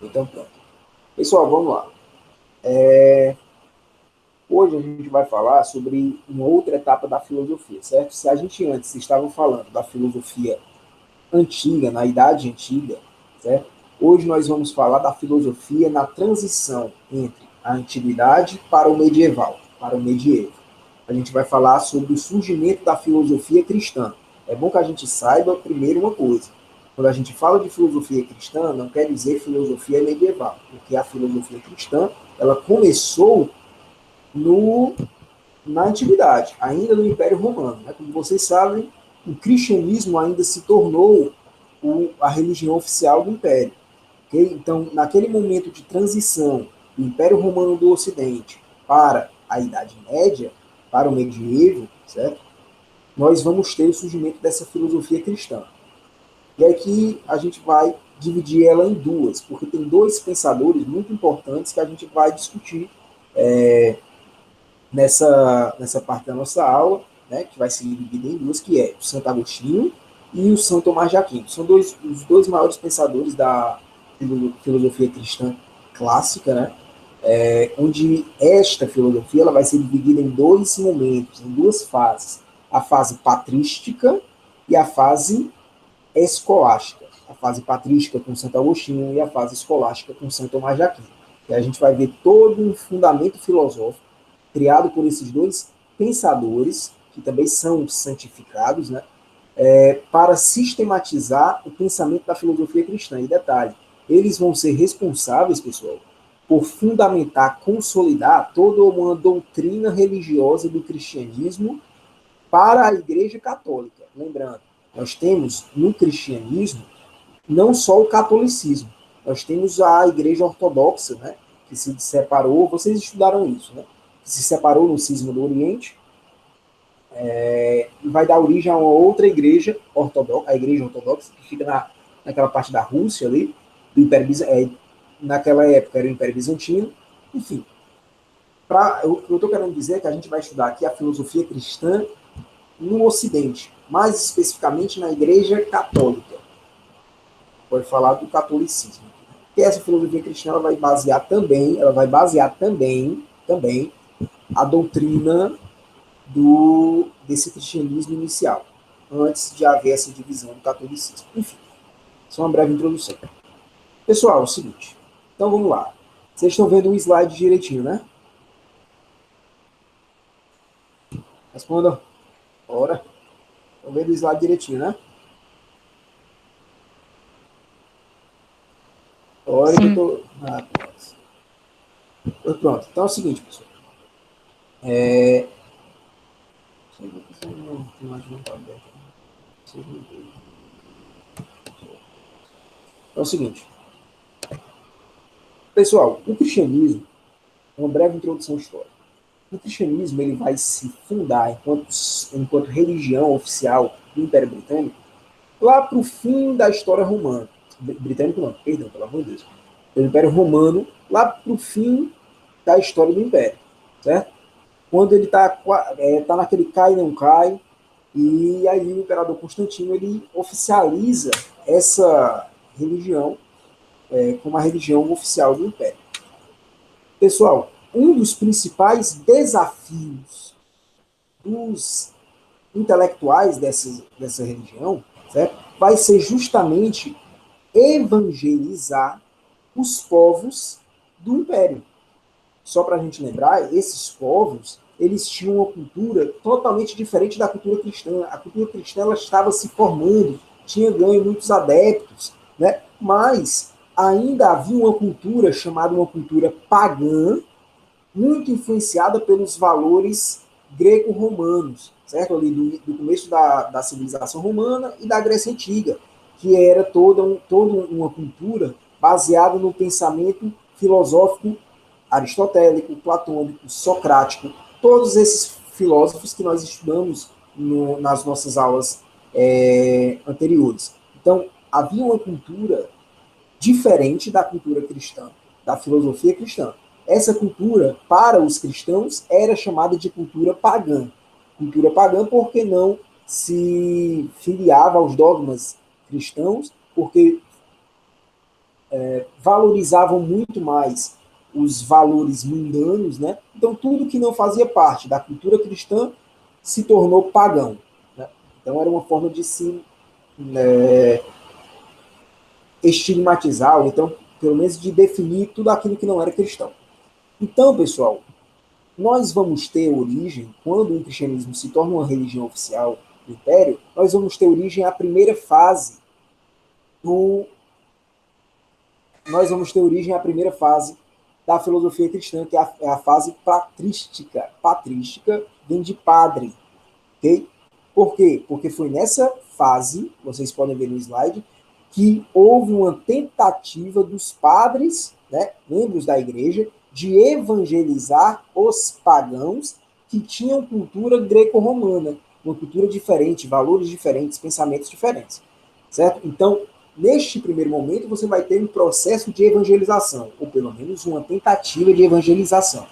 Então, pronto. Pessoal, vamos lá. Hoje a gente vai falar sobre uma outra etapa da filosofia, certo? Se a gente antes estava falando da filosofia antiga, na Idade Antiga, certo? Hoje nós vamos falar da filosofia na transição entre a antiguidade para o medieval, para o medievo. A gente vai falar sobre o surgimento da filosofia cristã. É bom que a gente saiba primeiro uma coisa. Quando a gente fala de filosofia cristã, não quer dizer filosofia medieval, porque a filosofia cristã, ela começou no, na antiguidade, ainda no Império Romano. Né? Como vocês sabem, o cristianismo ainda se tornou a religião oficial do Império. Okay? Então, naquele momento de transição do Império Romano do Ocidente para a Idade Média, para o medievo, certo? Nós vamos ter o surgimento dessa filosofia cristã. E aqui a gente vai dividir ela em duas, porque tem dois pensadores muito importantes que a gente vai discutir nessa parte da nossa aula, né, que vai ser dividida em duas, que é o Santo Agostinho e o São Tomás de Aquino. São os dois maiores pensadores da filosofia cristã clássica, né, onde esta filosofia ela vai ser dividida em dois momentos, em duas fases. A fase patrística e a fase escolástica. A fase patrística com Santo Agostinho e a fase escolástica com Santo Tomás de Aquino. E a gente vai ver todo um fundamento filosófico criado por esses dois pensadores, que também são santificados, né, para sistematizar o pensamento da filosofia cristã. E detalhe, eles vão ser responsáveis, pessoal, por fundamentar, consolidar toda uma doutrina religiosa do cristianismo para a Igreja Católica. Lembrando, nós temos no cristianismo não só o catolicismo, nós temos a Igreja Ortodoxa, né, que se separou, vocês estudaram isso, né, que se separou no cisma do Oriente, e vai dar origem a uma outra igreja ortodoxa, a Igreja Ortodoxa, que fica naquela parte da Rússia ali, do Império naquela época era o Império Bizantino, enfim. O que eu estou querendo dizer é que a gente vai estudar aqui a filosofia cristã no Ocidente, mais especificamente na Igreja Católica. Pode falar do catolicismo. E essa filosofia cristã ela vai basear também a doutrina desse cristianismo inicial, antes de haver essa divisão do catolicismo. Enfim, só uma breve introdução. Pessoal, é o seguinte. Então vamos lá. Vocês estão vendo o slide direitinho, né? Respondam. Ora. Estão vendo o slide direitinho, né? Ora que eu Sim. tô. Ah, pronto. Então é o seguinte, pessoal. É o seguinte. Pessoal, o cristianismo, uma breve introdução histórica. O cristianismo ele vai se fundar enquanto religião oficial do Império Britânico lá para o fim da história romana. Britânico não, perdão, pelo amor de Deus. Do Império Romano, lá para o fim da história do Império. Certo? Quando ele está tá naquele cai e não cai, e aí o imperador Constantino ele oficializa essa religião como a religião oficial do Império. Pessoal, um dos principais desafios dos intelectuais dessa religião, certo? Vai ser justamente evangelizar os povos do Império. Só para a gente lembrar, esses povos eles tinham uma cultura totalmente diferente da cultura cristã. A cultura cristã ela estava se formando, tinha ganho muitos adeptos, né? Mas ainda havia uma cultura chamada uma cultura pagã, muito influenciada pelos valores greco-romanos, certo? Ali do começo da civilização romana e da Grécia Antiga, que era toda uma cultura baseada no pensamento filosófico aristotélico, platônico, socrático, todos esses filósofos que nós estudamos nas nossas aulas anteriores. Então, havia uma cultura diferente da cultura cristã, da filosofia cristã. Essa cultura, para os cristãos, era chamada de cultura pagã. Cultura pagã porque não se filiava aos dogmas cristãos, porque valorizavam muito mais os valores mundanos, né? Então, tudo que não fazia parte da cultura cristã se tornou pagão, né? Então, era uma forma de se estigmatizar, ou então, pelo menos, de definir tudo aquilo que não era cristão. Então, pessoal, nós vamos ter origem, quando o cristianismo se torna uma religião oficial do Império, nós vamos ter origem à primeira fase do nós vamos ter origem à primeira fase da filosofia cristã, que é a fase patrística. Patrística vem de padre, ok? Por quê? Porque foi nessa fase, vocês podem ver no slide, que houve uma tentativa dos padres, né, membros da igreja, de evangelizar os pagãos que tinham cultura greco-romana, uma cultura diferente, valores diferentes, pensamentos diferentes, certo? Então, neste primeiro momento, você vai ter um processo de evangelização, ou pelo menos uma tentativa de evangelização.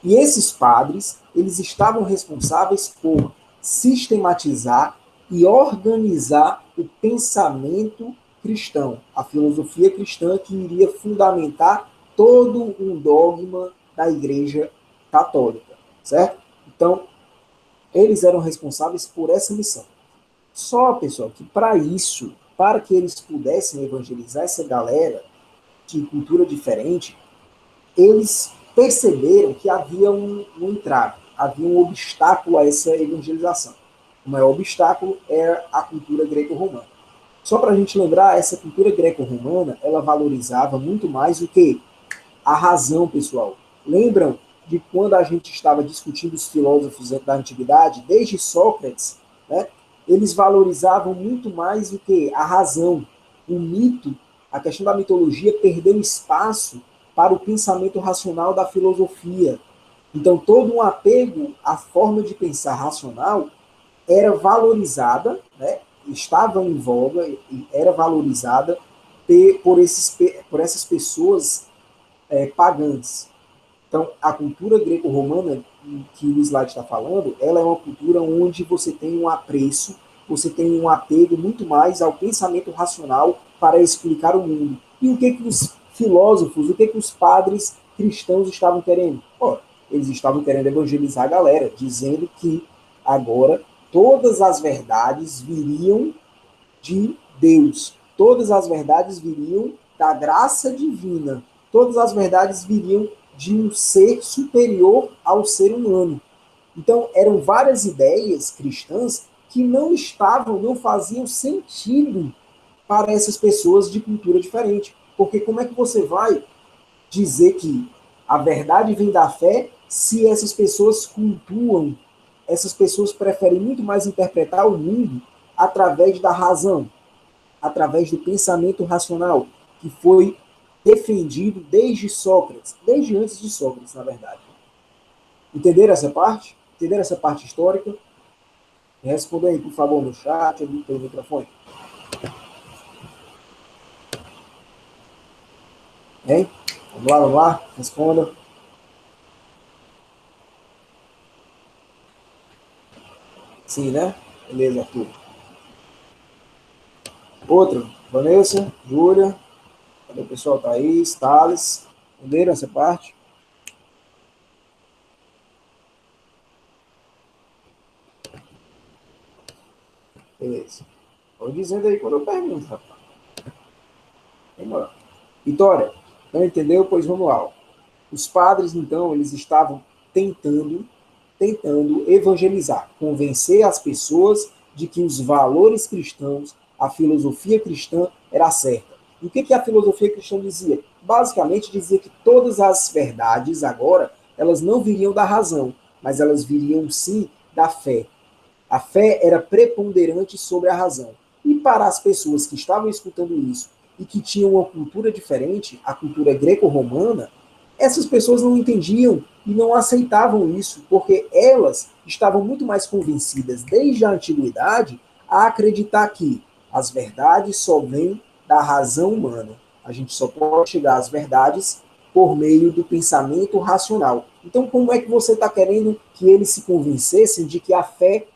E esses padres, eles estavam responsáveis por sistematizar e organizar o pensamento cristão, a filosofia cristã que iria fundamentar todo um dogma da Igreja Católica, certo? Então, eles eram responsáveis por essa missão. Só, pessoal, que para isso, para que eles pudessem evangelizar essa galera de cultura diferente, eles perceberam que havia um entrave, havia um obstáculo a essa evangelização. O maior obstáculo era a cultura greco-romana. Só para a gente lembrar, essa cultura greco-romana, ela valorizava muito mais o que? A razão, pessoal. Lembram de quando a gente estava discutindo os filósofos da antiguidade, desde Sócrates, né? Eles valorizavam muito mais o que? A razão. O mito, a questão da mitologia perdeu espaço para o pensamento racional da filosofia. Então, todo um apego à forma de pensar racional era valorizada, né? Estava em voga e era valorizada por essas pessoas pagãs. Então, a cultura greco-romana que o slide está falando, ela é uma cultura onde você tem um apreço, você tem um apego muito mais ao pensamento racional para explicar o mundo. E o que os filósofos, o que os padres cristãos estavam querendo? Eles estavam querendo evangelizar a galera, dizendo que agora todas as verdades viriam de Deus. Todas as verdades viriam da graça divina. Todas as verdades viriam de um ser superior ao ser humano. Então, eram várias ideias cristãs que não faziam sentido para essas pessoas de cultura diferente. Porque como é que você vai dizer que a verdade vem da fé se essas pessoas cultuam, essas pessoas preferem muito mais interpretar o mundo através da razão, através do pensamento racional, que foi defendido desde Sócrates, desde antes de Sócrates, na verdade. Entenderam essa parte? Entenderam essa parte histórica? Responda aí, por favor, no chat ou pelo microfone. Hein? Vamos lá, responda. Sim, né? Beleza, Arthur. Outro, Vanessa, Júlia, cadê o pessoal? Thaís, Thales, entenderam essa parte? Beleza. Estou dizendo aí quando eu pergunto, rapaz. Vamos lá. Vitória, não entendeu? Pois vamos lá. Os padres, então, eles estavam tentando evangelizar, convencer as pessoas de que os valores cristãos, a filosofia cristã era certa. E o que a filosofia cristã dizia? Basicamente dizia que todas as verdades agora, elas não viriam da razão, mas elas viriam sim da fé. A fé era preponderante sobre a razão. E para as pessoas que estavam escutando isso e que tinham uma cultura diferente, a cultura greco-romana, essas pessoas não entendiam e não aceitavam isso, porque elas estavam muito mais convencidas desde a antiguidade a acreditar que as verdades só vêm da razão humana. A gente só pode chegar às verdades por meio do pensamento racional. Então, como é que você está querendo que eles se convencessem de que a fé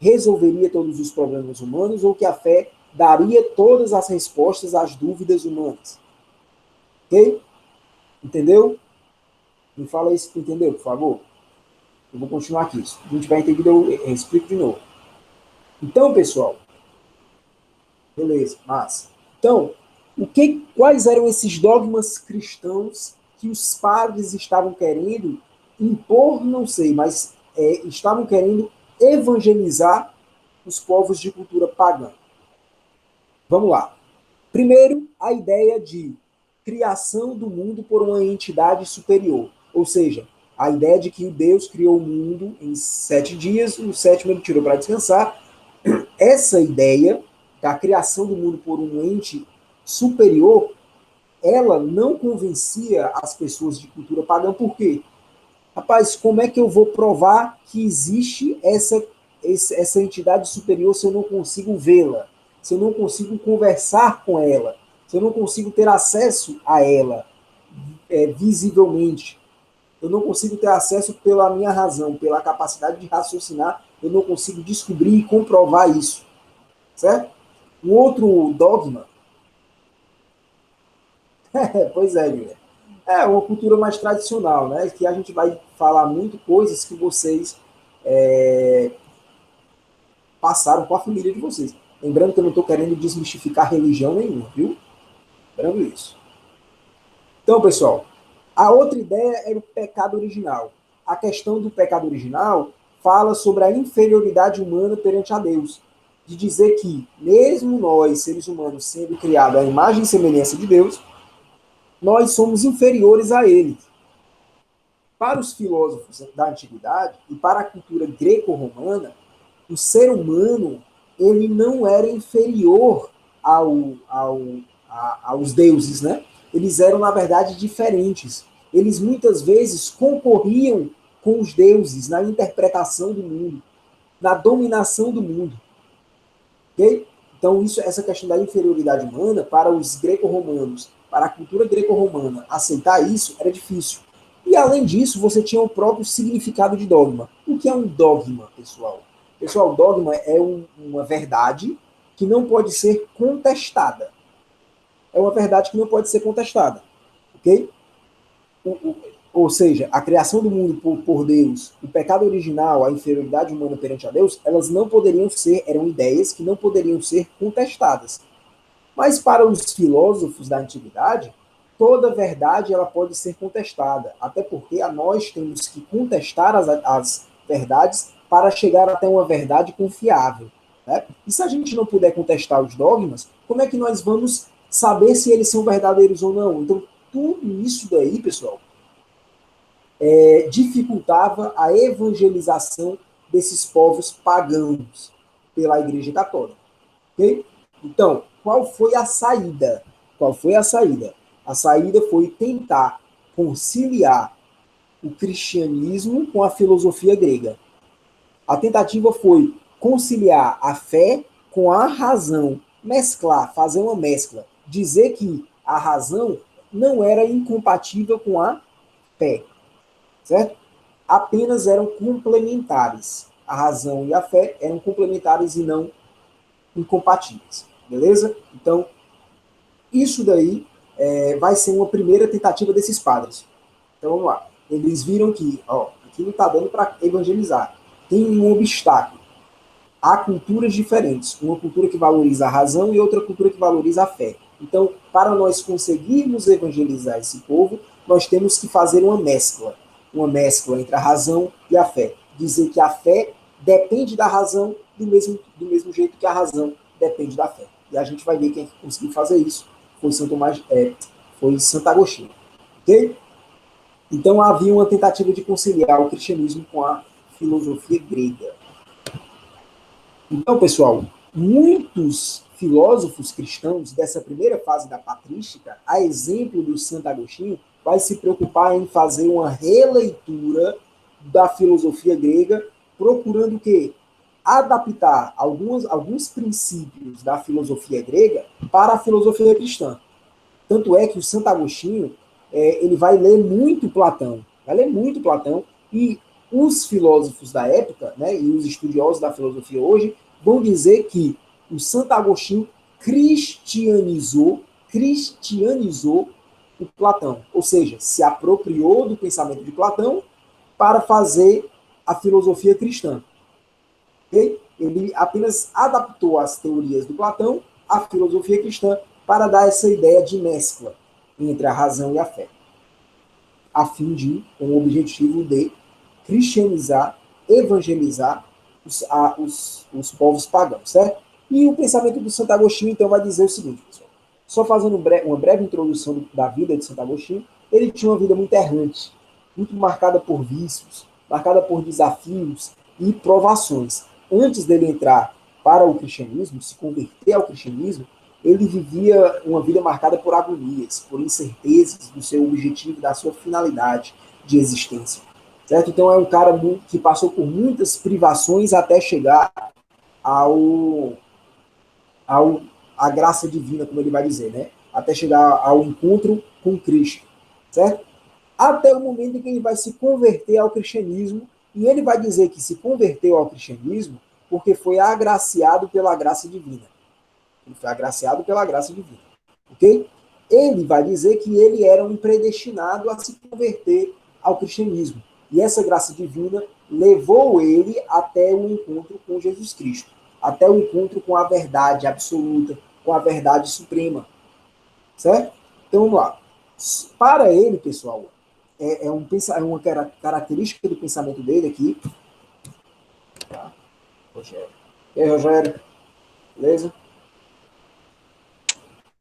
resolveria todos os problemas humanos ou que a fé daria todas as respostas às dúvidas humanas? Ok? Entendeu? Me fala aí se tu entendeu, por favor. Eu vou continuar aqui. Se a gente vai entender, eu explico de novo. Então, pessoal, beleza, massa. Então, quais eram esses dogmas cristãos que os padres estavam querendo impor? Não sei, mas estavam querendo evangelizar os povos de cultura pagã. Vamos lá. Primeiro, a ideia de criação do mundo por uma entidade superior. Ou seja, a ideia de que Deus criou o mundo em 7 dias, o sétimo ele tirou para descansar. Essa ideia da criação do mundo por um ente superior, ela não convencia as pessoas de cultura pagã. Por quê? Rapaz, como é que eu vou provar que existe essa entidade superior se eu não consigo vê-la? Se eu não consigo conversar com ela? Se eu não consigo ter acesso a ela visivelmente? Eu não consigo ter acesso pela minha razão, pela capacidade de raciocinar, eu não consigo descobrir e comprovar isso, certo? Um outro dogma, pois é, Julia, é uma cultura mais tradicional, né? Que a gente vai falar muito coisas que vocês é, passaram com a família de vocês. Lembrando que eu não estou querendo desmistificar religião nenhuma, viu? Lembrando isso. Então, pessoal, a outra ideia era o pecado original. A questão do pecado original fala sobre a inferioridade humana perante a Deus. De dizer que, mesmo nós, seres humanos, sendo criados à imagem e semelhança de Deus, nós somos inferiores a ele. Para os filósofos da antiguidade e para a cultura greco-romana, o ser humano ele não era inferior aos deuses, né? Eles eram, na verdade, diferentes. Eles muitas vezes concorriam com os deuses na interpretação do mundo, na dominação do mundo. Ok? Então, essa questão da inferioridade humana, para os greco-romanos, para a cultura greco-romana, aceitar isso era difícil. E, além disso, você tinha o próprio significado de dogma. O que é um dogma, pessoal? Pessoal, dogma é uma verdade que não pode ser contestada. É uma verdade que não pode ser contestada. Ok? Ou seja, a criação do mundo por Deus, o pecado original, a inferioridade humana perante a Deus, elas não poderiam ser, eram ideias que não poderiam ser contestadas. Mas para os filósofos da antiguidade, toda verdade ela pode ser contestada, até porque nós temos que contestar as verdades para chegar até uma verdade confiável. Né? E se a gente não puder contestar os dogmas, como é que nós vamos saber se eles são verdadeiros ou não? Então, tudo isso daí, pessoal, dificultava a evangelização desses povos pagãos pela Igreja Católica. Okay? Então, qual foi a saída? Qual foi a saída? A saída foi tentar conciliar o cristianismo com a filosofia grega. A tentativa foi conciliar a fé com a razão, mesclar, fazer uma mescla, dizer que a razão não era incompatível com a fé, certo? Apenas eram complementares. A razão e a fé eram complementares e não incompatíveis, beleza? Então, isso daí vai ser uma primeira tentativa desses padres. Então, vamos lá. Eles viram que, aqui não está dando para evangelizar. Tem um obstáculo. Há culturas diferentes. Uma cultura que valoriza a razão e outra cultura que valoriza a fé. Então, para nós conseguirmos evangelizar esse povo, nós temos que fazer uma mescla. Uma mescla entre a razão e a fé. Dizer que a fé depende da razão do mesmo jeito que a razão depende da fé. E a gente vai ver quem conseguiu fazer isso. Foi Santo Agostinho. Ok? Então havia uma tentativa de conciliar o cristianismo com a filosofia grega. Então, pessoal, muitos filósofos cristãos dessa primeira fase da patrística, a exemplo do Santo Agostinho, vai se preocupar em fazer uma releitura da filosofia grega, procurando o quê? Adaptar alguns princípios da filosofia grega para a filosofia cristã. Tanto é que o Santo Agostinho ele vai ler muito Platão, e os filósofos da época, né, e os estudiosos da filosofia hoje, vão dizer que o Santo Agostinho cristianizou o Platão, ou seja, se apropriou do pensamento de Platão para fazer a filosofia cristã. Okay? Ele apenas adaptou as teorias do Platão à filosofia cristã para dar essa ideia de mescla entre a razão e a fé, a fim de, com o objetivo de cristianizar, evangelizar os povos pagãos, certo? E o pensamento do Santo Agostinho, então, vai dizer o seguinte, pessoal. Só fazendo uma breve introdução da vida de Santo Agostinho, ele tinha uma vida muito errante, muito marcada por vícios, marcada por desafios e provações. Antes dele entrar para o cristianismo, se converter ao cristianismo, ele vivia uma vida marcada por agonias, por incertezas do seu objetivo, da sua finalidade de existência. Certo? Então é um cara que passou por muitas privações até chegar à graça divina, como ele vai dizer, né? Até chegar ao encontro com Cristo, certo? Até o momento em que ele vai se converter ao cristianismo, e ele vai dizer que se converteu ao cristianismo porque foi agraciado pela graça divina. Ele foi agraciado pela graça divina, ok? Ele vai dizer que ele era um predestinado a se converter ao cristianismo. E essa graça divina levou ele até o encontro com Jesus Cristo, até o encontro com a verdade absoluta, com a verdade suprema. Certo? Então vamos lá. Para ele, pessoal, é uma característica do pensamento dele aqui. Tá? Rogério. E aí, Rogério? Beleza?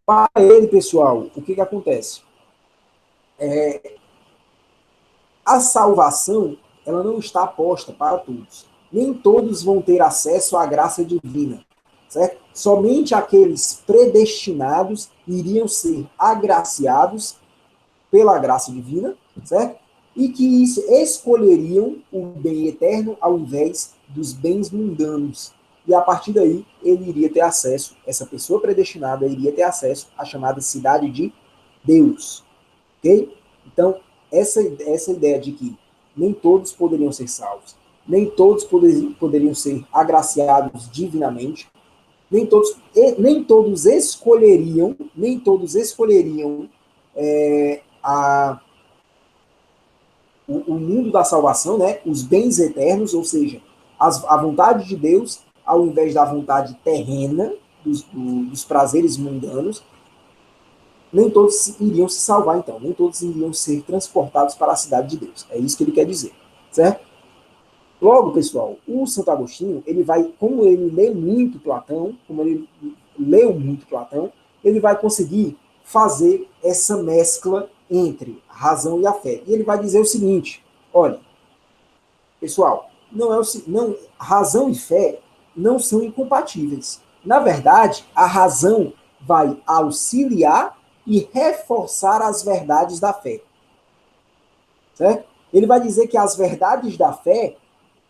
Para ele, pessoal, o que acontece? A salvação, ela não está posta para todos. Nem todos vão ter acesso à graça divina, certo? Somente aqueles predestinados iriam ser agraciados pela graça divina, certo? E que escolheriam o bem eterno ao invés dos bens mundanos. E a partir daí, ele iria ter acesso, essa pessoa predestinada iria ter acesso à chamada cidade de Deus. Ok? Então, essa ideia de que nem todos poderiam ser salvos, nem todos poderiam ser agraciados divinamente, nem todos escolheriam o mundo da salvação, né? Os bens eternos, ou seja, a vontade de Deus, ao invés da vontade terrena, dos prazeres mundanos, nem todos iriam se salvar, então. Nem todos iriam ser transportados para a cidade de Deus. É isso que ele quer dizer, certo? Logo, pessoal, o Santo Agostinho, ele vai, como ele lê muito Platão, como ele leu muito Platão, ele vai conseguir fazer essa mescla entre a razão e a fé. E ele vai dizer o seguinte, olha, pessoal, razão e fé não são incompatíveis. Na verdade, a razão vai auxiliar e reforçar as verdades da fé. Certo? Ele vai dizer que as verdades da fé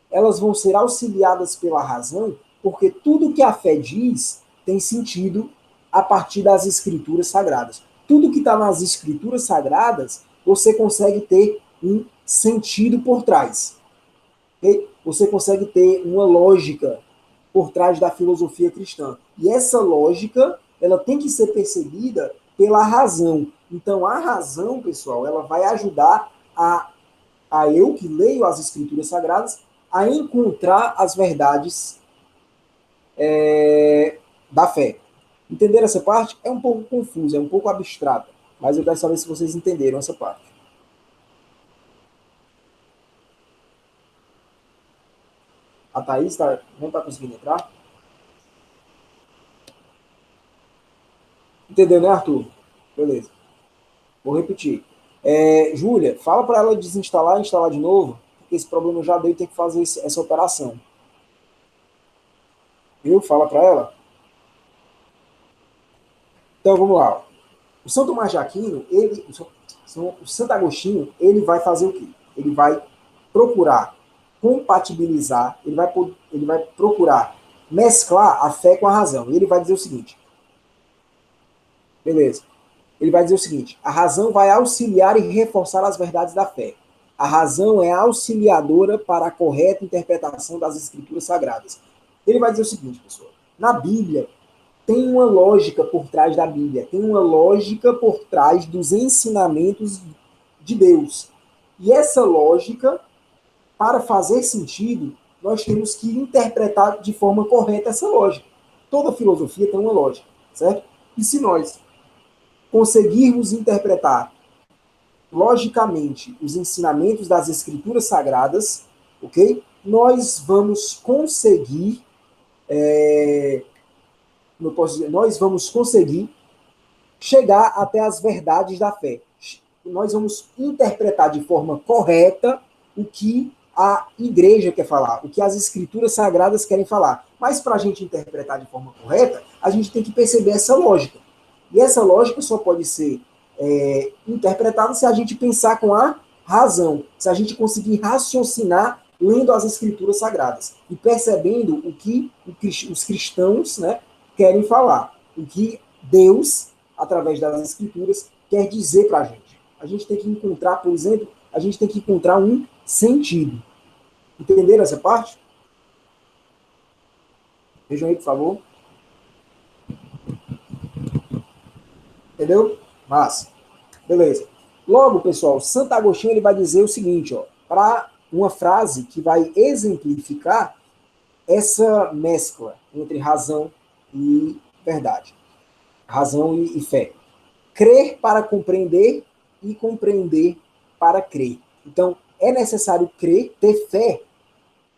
elas vão ser auxiliadas pela razão, porque tudo que a fé diz tem sentido a partir das escrituras sagradas. Tudo que está nas escrituras sagradas, você consegue ter um sentido por trás. Okay? Você consegue ter uma lógica por trás da filosofia cristã. E essa lógica, ela tem que ser percebida pela razão. Então, a razão, pessoal, ela vai ajudar a eu, que leio as escrituras sagradas, a encontrar as verdades da fé. Entenderam essa parte? É um pouco confusa, é um pouco abstrata, mas eu quero saber se vocês entenderam essa parte. A Thaís não está conseguindo entrar? Entendeu, né, Arthur? Beleza. Vou repetir. Júlia, fala para ela desinstalar e instalar de novo, porque esse problema já deu e tem que fazer essa operação. Viu? Fala para ela. Então, vamos lá. O São Tomás de Aquino, o Santo Agostinho, ele vai fazer o quê? Ele vai procurar compatibilizar, ele vai procurar mesclar a fé com a razão. E ele vai dizer o seguinte. Beleza. Ele vai dizer o seguinte, a razão vai auxiliar e reforçar as verdades da fé. A razão é auxiliadora para a correta interpretação das escrituras sagradas. Ele vai dizer o seguinte, pessoal, na Bíblia, tem uma lógica por trás da Bíblia, tem uma lógica por trás dos ensinamentos de Deus. E essa lógica, para fazer sentido, nós temos que interpretar de forma correta essa lógica. Toda filosofia tem uma lógica, certo? E se nós conseguirmos interpretar logicamente os ensinamentos das Escrituras Sagradas, ok? Nós vamos conseguir, como eu posso dizer, nós vamos conseguir chegar até as verdades da fé. Nós vamos interpretar de forma correta o que a igreja quer falar, o que as escrituras sagradas querem falar. Mas para a gente interpretar de forma correta, a gente tem que perceber essa lógica. E essa lógica só pode ser interpretada se a gente pensar com a razão, se a gente conseguir raciocinar lendo as escrituras sagradas e percebendo o que os cristãos, né, querem falar, o que Deus, através das escrituras, quer dizer para a gente. A gente tem que encontrar, por exemplo, a gente tem que encontrar um sentido. Entenderam essa parte? Vejam aí, por favor. Entendeu? Massa. Beleza. Logo, pessoal, Santo Agostinho ele vai dizer o seguinte, ó, para uma frase que vai exemplificar essa mescla entre razão e verdade. Razão e fé. Crer para compreender e compreender para crer. Então, é necessário crer, ter fé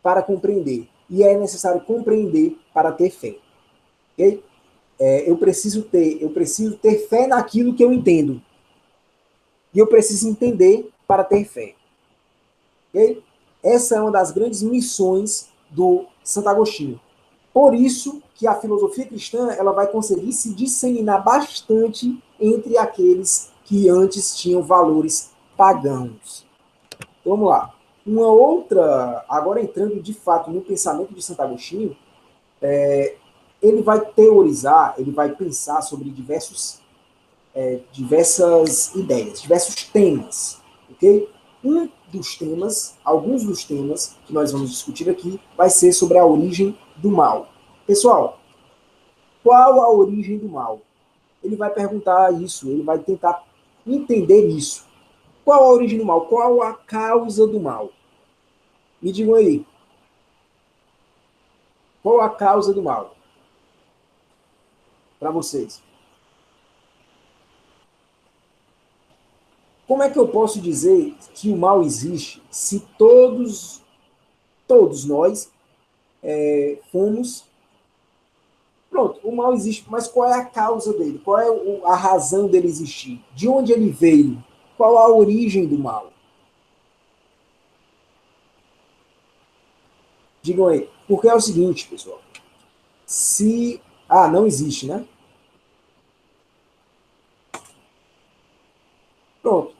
para compreender. E é necessário compreender para ter fé. Okay? Eu preciso ter fé naquilo que eu entendo. E eu preciso entender para ter fé. Okay? Essa é uma das grandes missões do Santo Agostinho. Por isso que a filosofia cristã ela vai conseguir se disseminar bastante entre aqueles que antes tinham valores pagãos. Vamos lá. Uma outra, agora entrando de fato no pensamento de Santo Agostinho, ele vai teorizar, ele vai pensar sobre diversas ideias, diversos temas, ok? Alguns dos temas que nós vamos discutir aqui, vai ser sobre a origem do mal. Pessoal, qual a origem do mal? Ele vai perguntar isso, ele vai tentar entender isso. Qual a origem do mal? Qual a causa do mal? Me digam aí. Qual a causa do mal? Para vocês. Como é que eu posso dizer que o mal existe se todos nós fomos... Pronto, o mal existe, mas qual é a causa dele? Qual é a razão dele existir? De onde ele veio? Qual a origem do mal? Digam aí. Porque é o seguinte, pessoal. Se... não existe, né? Pronto.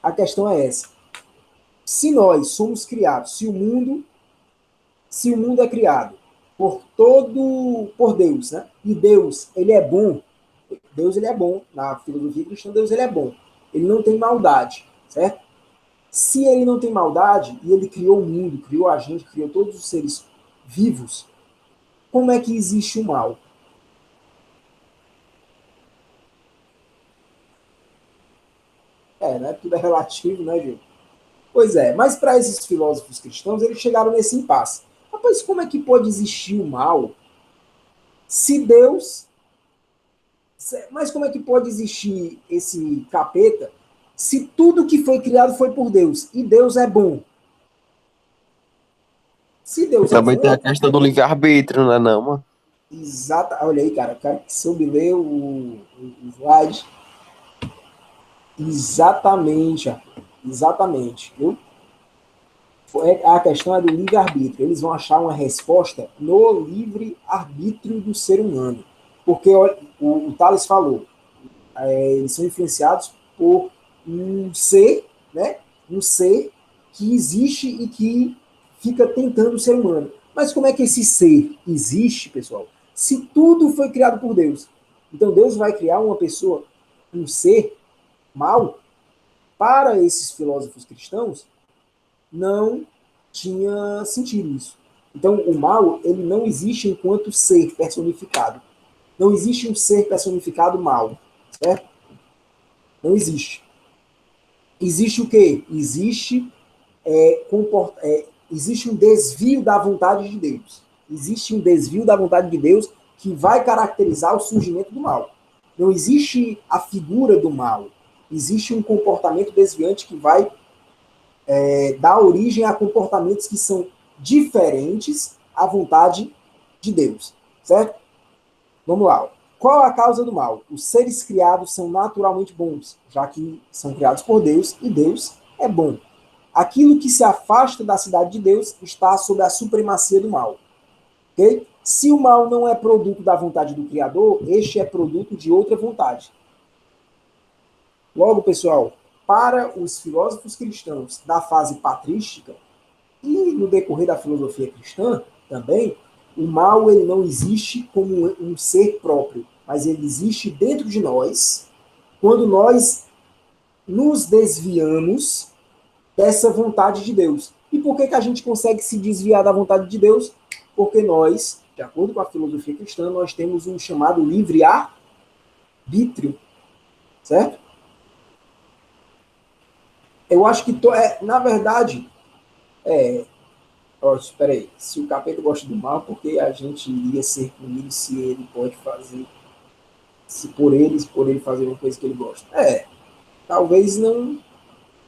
A questão é essa. Se nós somos criados, se o mundo é criado por Deus, né? E Deus, ele é bom. Deus, ele é bom. Na filosofia cristã, Deus, ele é bom. Ele não tem maldade, certo? Se ele não tem maldade, e ele criou o mundo, criou a gente, criou todos os seres vivos, como é que existe o mal? Né? Tudo é relativo, né, gente? Pois é, mas para esses filósofos cristãos, eles chegaram nesse impasse. Rapaz, como é que pode existir o mal se Deus... Mas como é que pode existir esse capeta se tudo que foi criado foi por Deus? E Deus é bom. Se Deus é Também tem a bom... questão do livre-arbítrio, não é não, mano? Exato. Olha aí, cara. O cara que soube ler o slide. Exatamente, Arthur. Exatamente. Viu? A questão é do livre-arbítrio. Eles vão achar uma resposta no livre-arbítrio do ser humano. Porque o Tales falou, eles são influenciados por um ser, né? Um ser que existe e que fica tentando o ser humano. Mas como é que esse ser existe, pessoal? Se tudo foi criado por Deus. Então Deus vai criar uma pessoa, um ser mal? Para esses filósofos cristãos, não tinha sentido isso. Então, o mal, ele não existe enquanto ser personificado. Não existe um ser personificado mal, certo? Não existe. Existe o quê? Existe um desvio da vontade de Deus. Existe um desvio da vontade de Deus que vai caracterizar o surgimento do mal. Não existe a figura do mal. Existe um comportamento desviante que vai dar origem a comportamentos que são diferentes à vontade de Deus. Certo? Vamos lá. Qual a causa do mal? Os seres criados são naturalmente bons, já que são criados por Deus e Deus é bom. Aquilo que se afasta da cidade de Deus está sob a supremacia do mal. Okay? Se o mal não é produto da vontade do Criador, este é produto de outra vontade. Logo, pessoal, para os filósofos cristãos da fase patrística e no decorrer da filosofia cristã também, o mal ele não existe como um ser próprio, mas ele existe dentro de nós quando nós nos desviamos dessa vontade de Deus. E por que a gente consegue se desviar da vontade de Deus? Porque nós, de acordo com a filosofia cristã, nós temos um chamado livre-arbítrio, certo? Eu acho que, na verdade, espera aí, se o capeta gosta do mal, por que a gente iria ser punido se ele pode fazer, se por ele fazer uma coisa que ele gosta? Talvez não.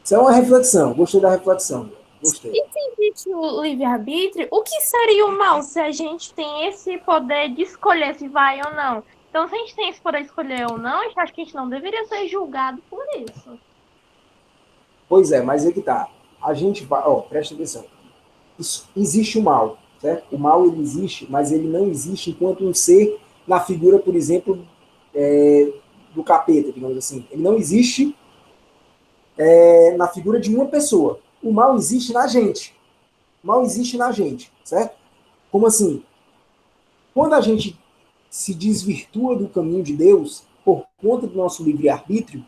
Isso é uma reflexão, gostei da reflexão, gostei. E se existe o livre-arbítrio, o que seria o mal se a gente tem esse poder de escolher se vai ou não? Então, se a gente tem esse poder de escolher ou não, eu acho que a gente não deveria ser julgado por isso. Pois é, mas é que tá. A gente vai, presta atenção. Existe o mal, certo? O mal ele existe, mas ele não existe enquanto um ser na figura, por exemplo, do capeta, digamos assim. Ele não existe na figura de uma pessoa. O mal existe na gente. O mal existe na gente, certo? Como assim? Quando a gente se desvirtua do caminho de Deus por conta do nosso livre-arbítrio,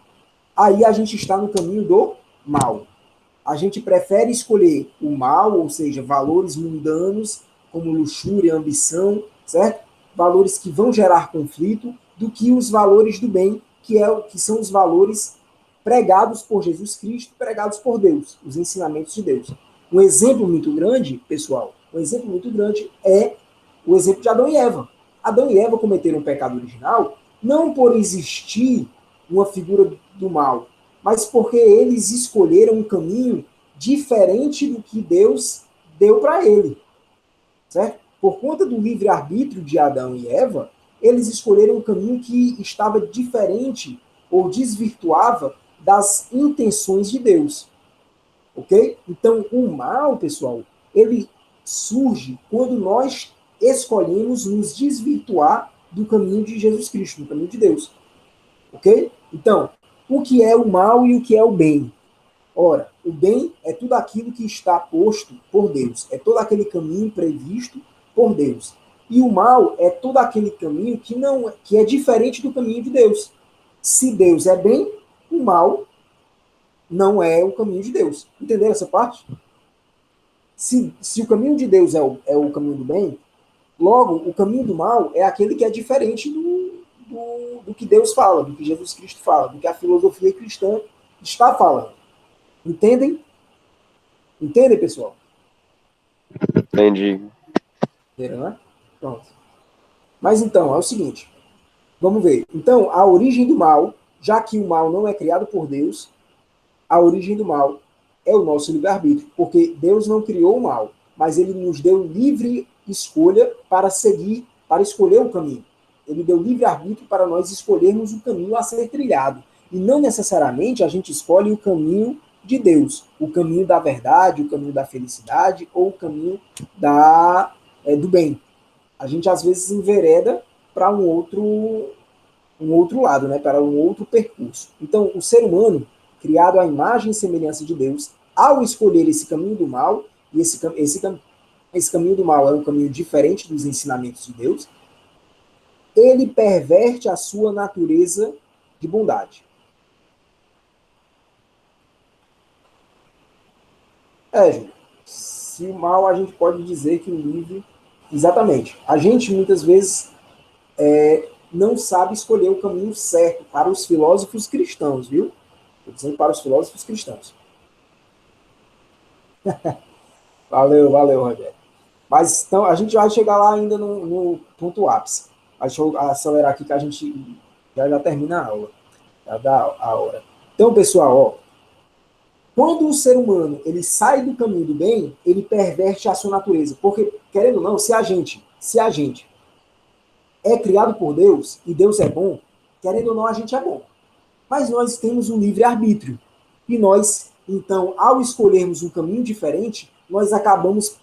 aí a gente está no caminho do mal. A gente prefere escolher o mal, ou seja, valores mundanos, como luxúria, ambição, certo? Valores que vão gerar conflito, do que os valores do bem, que são os valores pregados por Jesus Cristo, pregados por Deus, os ensinamentos de Deus. Um exemplo muito grande, pessoal, é o exemplo de Adão e Eva. Adão e Eva cometeram um pecado original não por existir uma figura do mal, mas porque eles escolheram um caminho diferente do que Deus deu para ele, certo? Por conta do livre-arbítrio de Adão e Eva, eles escolheram um caminho que estava diferente ou desvirtuava das intenções de Deus, ok? Então, o mal, pessoal, ele surge quando nós escolhemos nos desvirtuar do caminho de Jesus Cristo, do caminho de Deus, ok? Então, o que é o mal e o que é o bem? Ora, o bem é tudo aquilo que está posto por Deus, é todo aquele caminho previsto por Deus. E o mal é todo aquele caminho que é diferente do caminho de Deus. Se Deus é bem, o mal não é o caminho de Deus. Entendeu essa parte? Se o caminho de Deus é o caminho do bem, logo o caminho do mal é aquele que é diferente do que Deus fala, do que Jesus Cristo fala, do que a filosofia cristã está falando. Entendem? Entendem, pessoal? Entendi. Entenderam, né? Pronto. Mas então, é o seguinte. Vamos ver. Então, a origem do mal, já que o mal não é criado por Deus, a origem do mal é o nosso livre-arbítrio. Porque Deus não criou o mal, mas ele nos deu livre escolha para seguir, para escolher o caminho. Ele deu livre-arbítrio para nós escolhermos o caminho a ser trilhado. E não necessariamente a gente escolhe o caminho de Deus, o caminho da verdade, o caminho da felicidade ou o caminho do bem. A gente às vezes envereda para um outro lado, né, para um outro percurso. Então, o ser humano, criado à imagem e semelhança de Deus, ao escolher esse caminho do mal, e esse caminho do mal é um caminho diferente dos ensinamentos de Deus, ele perverte a sua natureza de bondade. Júlio, Se o mal, a gente pode dizer que o livre... Exatamente. A gente, muitas vezes, não sabe escolher o caminho certo para os filósofos cristãos, viu? Estou dizendo para os filósofos cristãos. Valeu, Rogério. Mas então, a gente vai chegar lá ainda no ponto ápice. Deixa eu acelerar aqui que a gente já termina a aula. Já dá a hora. Então, pessoal, ó, quando o ser humano ele sai do caminho do bem, ele perverte a sua natureza. Porque, querendo ou não, se a gente é criado por Deus e Deus é bom, querendo ou não, a gente é bom. Mas nós temos um livre-arbítrio. E nós, então, ao escolhermos um caminho diferente, nós acabamos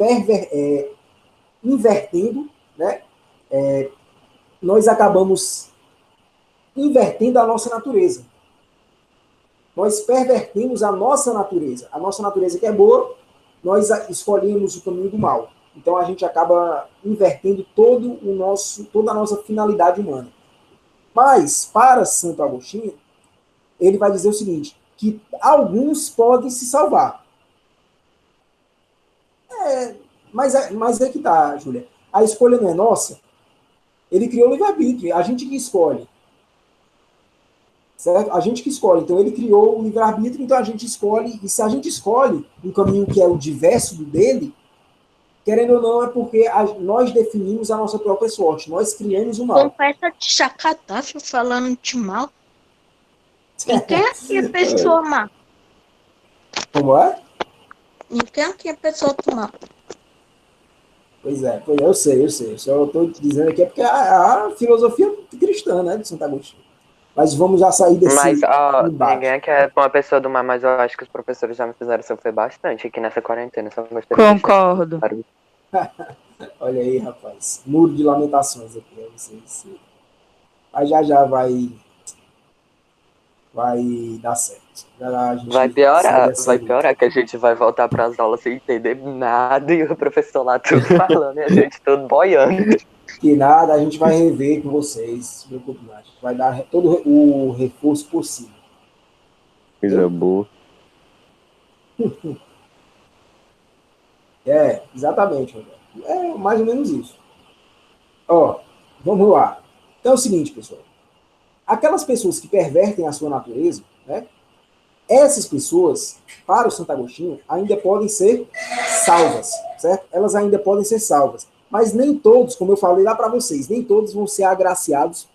invertendo, né? Nós acabamos invertendo a nossa natureza. Nós pervertemos a nossa natureza. A nossa natureza que é boa, nós escolhemos o caminho do mal. Então a gente acaba invertendo toda a nossa finalidade humana. Mas, para Santo Agostinho, ele vai dizer o seguinte, que alguns podem se salvar. Mas é que tá, Júlia. A escolha não é nossa. Ele criou o livre-arbítrio, a gente que escolhe. Certo? A gente que escolhe. Então, ele criou o livre-arbítrio, então a gente escolhe. E se a gente escolhe um caminho que é o diverso do dele, querendo ou não, é porque nós definimos a nossa própria sorte. Nós criamos o mal. Completa de chacatáfio falando de mal. E quem aqui é pessoa má? Como é? E quem aqui é pessoa má? Pois é, eu sei. Só estou dizendo aqui é porque a filosofia cristã, né, de Santo Agostinho. Mas vamos já sair desse ninguém aqui é uma pessoa do mar, mas eu acho que os professores já me fizeram sofrer bastante aqui nessa quarentena. Só Concordo. Olha aí, rapaz. Muro de lamentações aqui. Mas já vai dar certo. Vai piorar, que a gente vai voltar para as aulas sem entender nada e o professor lá tudo falando e a gente tudo boiando. Que nada, a gente vai rever com vocês. Se preocupe mais. Vai dar todo o reforço possível. Coisa boa. Exatamente, Roberto. É mais ou menos isso. Ó, vamos lá. Então é o seguinte, pessoal. Aquelas pessoas que pervertem a sua natureza, né? Essas pessoas, para o Santo Agostinho, ainda podem ser salvas, certo? Elas ainda podem ser salvas. Mas nem todos, como eu falei lá para vocês, nem todos vão ser agraciados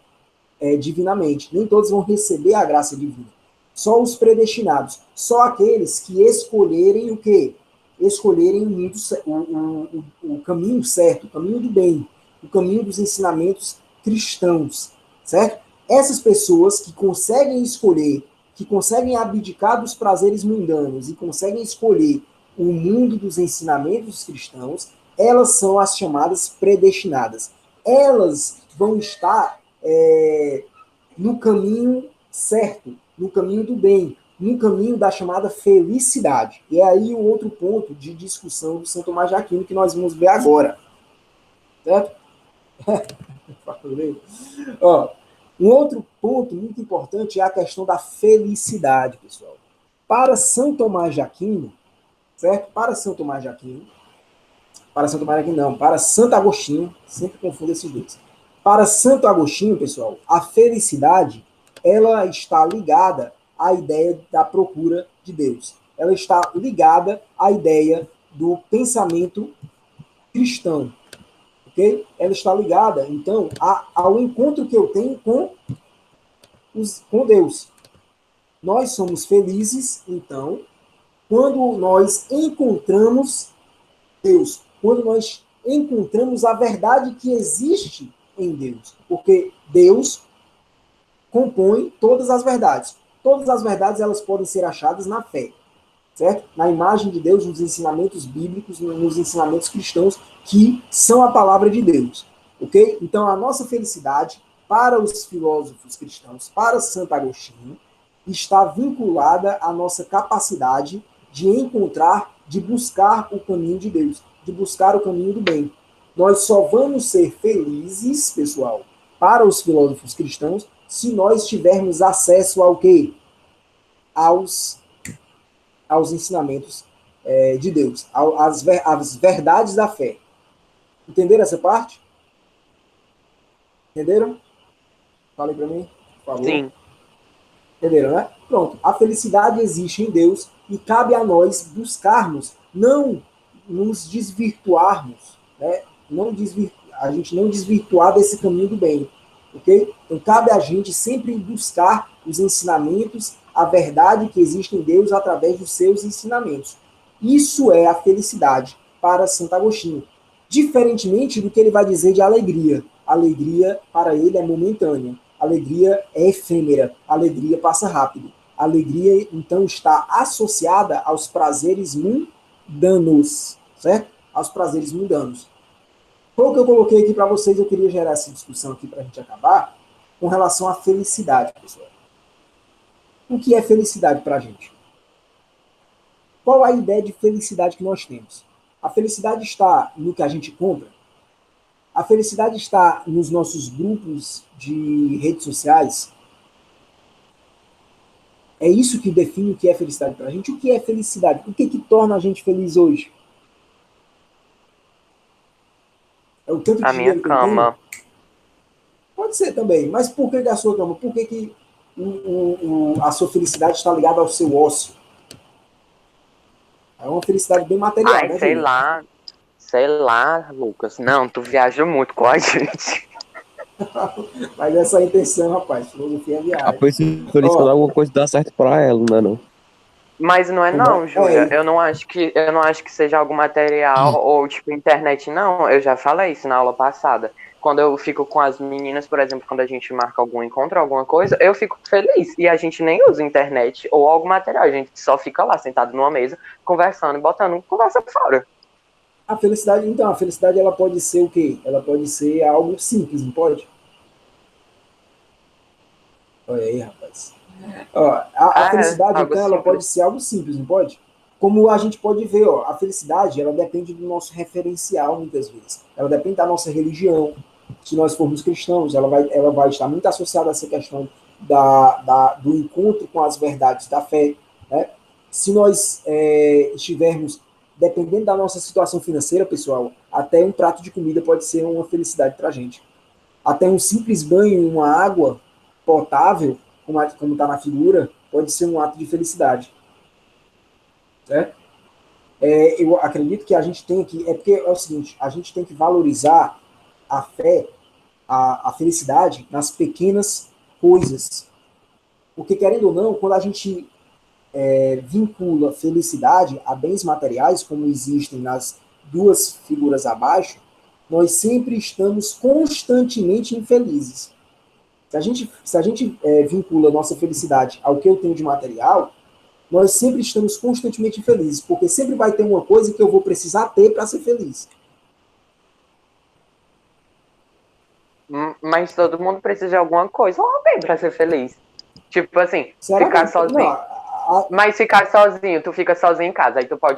divinamente. Nem todos vão receber a graça divina. Só os predestinados. Só aqueles que escolherem o quê? Escolherem o caminho certo, o caminho do bem, o caminho dos ensinamentos cristãos, certo? Essas pessoas que conseguem escolher, que conseguem abdicar dos prazeres mundanos e conseguem escolher o mundo dos ensinamentos cristãos, elas são as chamadas predestinadas. Elas vão estar no caminho certo, no caminho do bem, no caminho da chamada felicidade. E é aí o outro ponto de discussão do São Tomás de Aquino que nós vamos ver agora. Certo? Ó, um outro ponto muito importante é a questão da felicidade, pessoal. Para São Tomás de Aquino, certo? Para Santo Agostinho, sempre confundo esses dois. Para Santo Agostinho, pessoal, a felicidade, ela está ligada à ideia da procura de Deus. Ela está ligada à ideia do pensamento cristão. Okay? Ela está ligada, então, ao encontro que eu tenho com Deus. Nós somos felizes, então, quando nós encontramos Deus, quando nós encontramos a verdade que existe em Deus. Porque Deus compõe todas as verdades. Todas as verdades elas podem ser achadas na fé, certo? Na imagem de Deus, nos ensinamentos bíblicos, nos ensinamentos cristãos, que são a palavra de Deus. Ok? Então, a nossa felicidade, para os filósofos cristãos, para Santo Agostinho, está vinculada à nossa capacidade de encontrar, de buscar o caminho de Deus, de buscar o caminho do bem. Nós só vamos ser felizes, pessoal, para os filósofos cristãos, se nós tivermos acesso ao quê? Aos ensinamentos de Deus, as verdades da fé. Entenderam essa parte? Entenderam? Falem para mim, por favor. Sim. Entenderam, né? Pronto. A felicidade existe em Deus e cabe a nós buscarmos, não nos desvirtuarmos, né? A gente não desvirtuar desse caminho do bem, ok? Então cabe a gente sempre buscar os ensinamentos, a verdade que existe em Deus através dos seus ensinamentos. Isso é a felicidade para Santo Agostinho. Diferentemente do que ele vai dizer de alegria. Alegria, para ele, é momentânea. Alegria é efêmera. Alegria passa rápido. Alegria, então, está associada aos prazeres mundanos, certo? Aos prazeres mundanos. Foi o que eu coloquei aqui para vocês, eu queria gerar essa discussão aqui para a gente acabar, com relação à felicidade, pessoal. O que é felicidade para a gente? Qual a ideia de felicidade que nós temos? A felicidade está no que a gente compra? A felicidade está nos nossos grupos de redes sociais? É isso que define o que é felicidade para a gente? O que é felicidade? O que torna a gente feliz hoje? É o tanto de A minha dinheiro que eu tenho? cama. Pode ser também, mas por que a sua cama? Por que a sua felicidade está ligada ao seu ócio? É uma felicidade bem material, Ai, né, sei Júlio? lá. Sei lá, Lucas. Não, tu viaja muito com a gente. Mas essa é a intenção, rapaz. Filosofia é A viagem. pessoa feliz quando Ó, alguma coisa dá certo pra ela, não é não? Mas não é como não, Júlia. é, Eu não acho que seja algum material ou tipo internet, não. Eu já falei isso na aula passada. Quando eu fico com as meninas, por exemplo, quando a gente marca algum encontro, alguma coisa, eu fico feliz. E a gente nem usa internet ou algum material. A gente só fica lá, sentado numa mesa, conversando e botando conversa fora. a felicidade, então, a felicidade ela pode ser o quê? Ela pode ser algo simples, não pode? Olha aí, rapaz. Ó, a felicidade, Algo então, ela simples. pode ser algo simples, não pode? Como a gente pode ver, ó, a felicidade, ela depende do nosso referencial, muitas vezes. Ela depende da nossa religião. Se nós formos cristãos, ela vai estar muito associada a essa questão do encontro com as verdades da fé. Né? Se nós estivermos, dependendo da nossa situação financeira, pessoal, até um prato de comida pode ser uma felicidade para a gente. Até um simples banho em uma água potável, como está na figura, pode ser um ato de felicidade. Certo? Eu acredito que a gente tem que... É porque é o seguinte, a gente tem que valorizar a fé, a felicidade nas pequenas coisas. Porque, querendo ou não, quando a gente vincula felicidade a bens materiais, como existem nas duas figuras abaixo, nós sempre estamos constantemente infelizes. Se a gente vincula nossa felicidade ao que eu tenho de material, nós sempre estamos constantemente infelizes, porque sempre vai ter uma coisa que eu vou precisar ter para ser feliz. Mas todo mundo precisa de alguma coisa ou alguém pra ser feliz. Tipo assim, Será ficar que... sozinho. Não, Mas ficar sozinho, tu fica sozinho em casa, aí tu pode